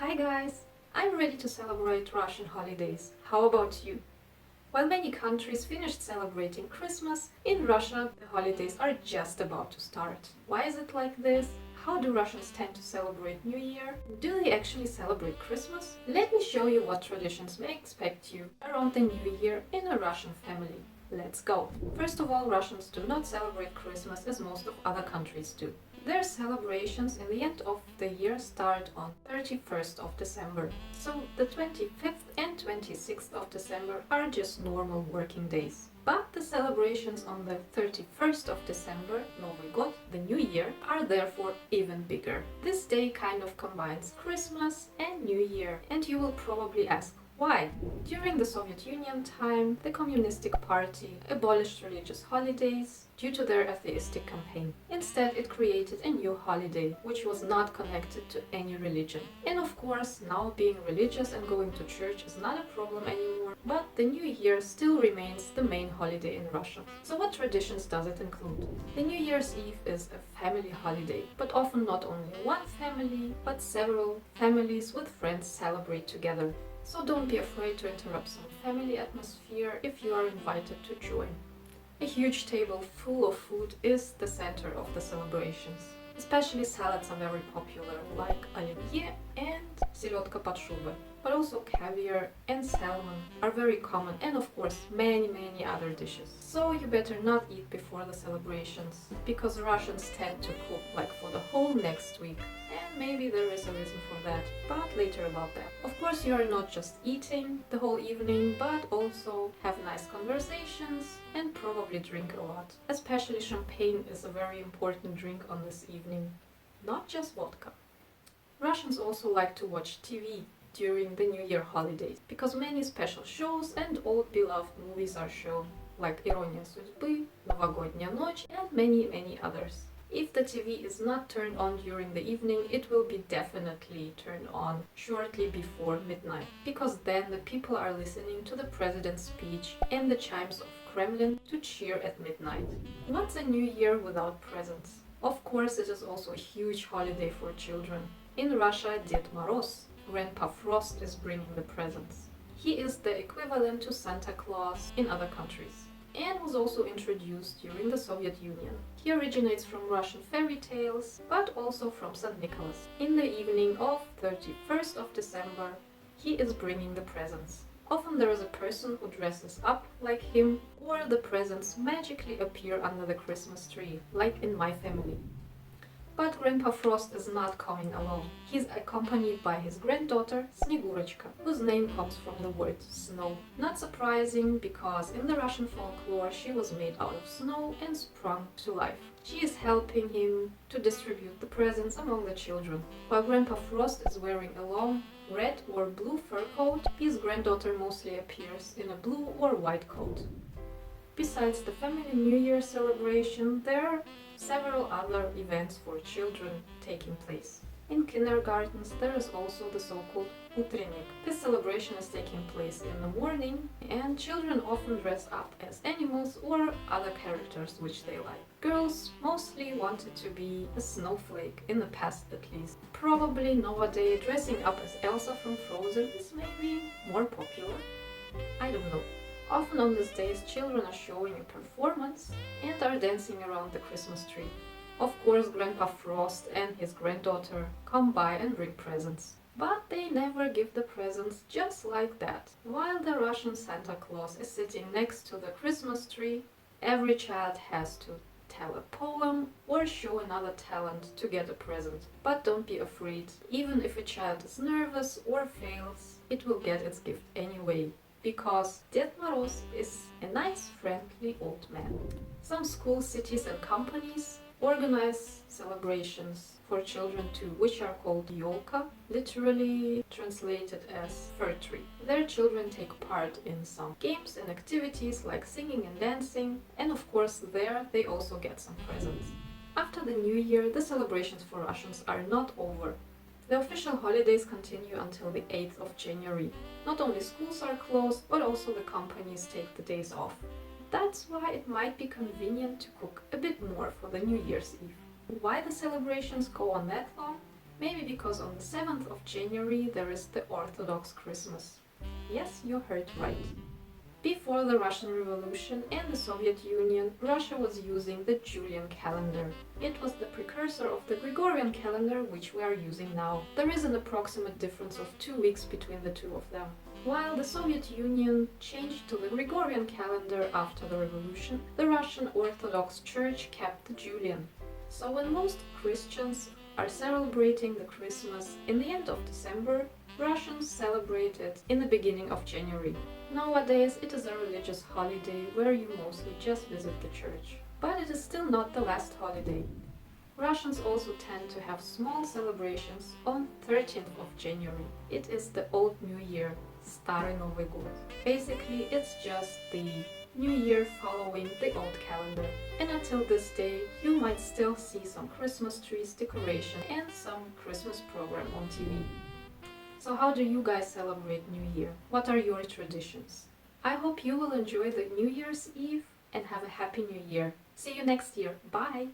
Hi guys! I'm ready to celebrate Russian holidays. How about you? While many countries finished celebrating Christmas, in Russia the holidays are just about to start. Why is it like this? How do Russians tend to celebrate New Year? Do they actually celebrate Christmas? Let me show you what traditions may expect you around the New Year in a Russian family. Let's go! First of all, Russians do not celebrate Christmas as most of other countries do. Their celebrations in the end of the year start on 31st of December. So the 25th and 26th of December are just normal working days. But the celebrations on the 31st of December, Новый год, the New Year, are therefore even bigger. This day kind of combines Christmas and New Year, and you will probably ask, why? During the Soviet Union time, the Communistic Party abolished religious holidays due to their atheistic campaign. Instead, it created a new holiday, which was not connected to any religion. And of course, now being religious and going to church is not a problem anymore, but the New Year still remains the main holiday in Russia. So what traditions does it include? The New Year's Eve is a family holiday, but often not only one family, but several families with friends celebrate together. So don't be afraid to interrupt some family atmosphere if you are invited to join. A huge table full of food is the center of the celebrations. Especially salads are very popular, like оливье and селедка под шубой. But also caviar and salmon are very common, and of course many other dishes. So you better not eat before the celebrations, because Russians tend to cook like for the whole next week. And maybe there is a reason for that, but later about that. Of course you are not just eating the whole evening, but also have nice conversations and probably drink a lot. Especially champagne is a very important drink on this evening, not just vodka. Russians also like to watch TV during the New Year holidays, because many special shows and old beloved movies are shown, like Ирония судьбы, Новогодняя ночь, and many others. If the TV is not turned on during the evening, it will be definitely turned on shortly before midnight, because then the people are listening to the president's speech and the chimes of Kremlin to cheer at midnight. What's a New Year without presents? Of course, it is also a huge holiday for children. In Russia, Ded Moroz, Grandpa Frost, is bringing the presents. He is the equivalent to Santa Claus in other countries, and was also introduced during the Soviet Union. He originates from Russian fairy tales, but also from St. Nicholas. In the evening of 31st of December, he is bringing the presents. Often there is a person who dresses up like him, or the presents magically appear under the Christmas tree, like in my family. But Grandpa Frost is not coming alone. He's accompanied by his granddaughter, Snegurочка, whose name comes from the word snow. Not surprising, because in the Russian folklore she was made out of snow and sprung to life. She is helping him to distribute the presents among the children. While Grandpa Frost is wearing a long red or blue fur coat, his granddaughter mostly appears in a blue or white coat. Besides the family New Year celebration, there are several other events for children taking place. In kindergartens, there is also the so-called утренник. This celebration is taking place in the morning, and children often dress up as animals or other characters which they like. Girls mostly wanted to be a snowflake, in the past at least. Probably nowadays dressing up as Elsa from Frozen is maybe more popular. I don't know. Often on these days, children are showing a performance and are dancing around the Christmas tree. Of course, Grandpa Frost and his granddaughter come by and bring presents. But they never give the presents just like that. While the Russian Santa Claus is sitting next to the Christmas tree, every child has to tell a poem or show another talent to get a present. But don't be afraid. Even if a child is nervous or fails, it will get its gift anyway, because Ded Moroz is a nice, friendly old man. Some schools, cities and companies organize celebrations for children too, which are called yolka, literally translated as fir tree. Their children take part in some games and activities like singing and dancing, and of course there they also get some presents. After the New Year, the celebrations for Russians are not over. The official holidays continue until the 8th of January. Not only schools are closed, but also the companies take the days off. That's why it might be convenient to cook a bit more for the New Year's Eve. Why the celebrations go on that long? Maybe because on the 7th of January there is the Orthodox Christmas. Yes, you heard right. Before the Russian Revolution and the Soviet Union, Russia was using the Julian calendar. It was the precursor of the Gregorian calendar, which we are using now. There is an approximate difference of 2 weeks between the two of them. While the Soviet Union changed to the Gregorian calendar after the revolution, the Russian Orthodox Church kept the Julian. So when most Christians are celebrating the Christmas in the end of December, Russians celebrate it in the beginning of January. Nowadays it is a religious holiday where you mostly just visit the church. But it is still not the last holiday. Russians also tend to have small celebrations on 13th of January. It is the Old New Year, Старый Новый год. Basically, it's just the New Year following the old calendar. And until this day, you might still see some Christmas trees, decoration, and some Christmas program on TV. So how do you guys celebrate New Year? What are your traditions? I hope you will enjoy the New Year's Eve and have a happy New Year. See you next year. Bye!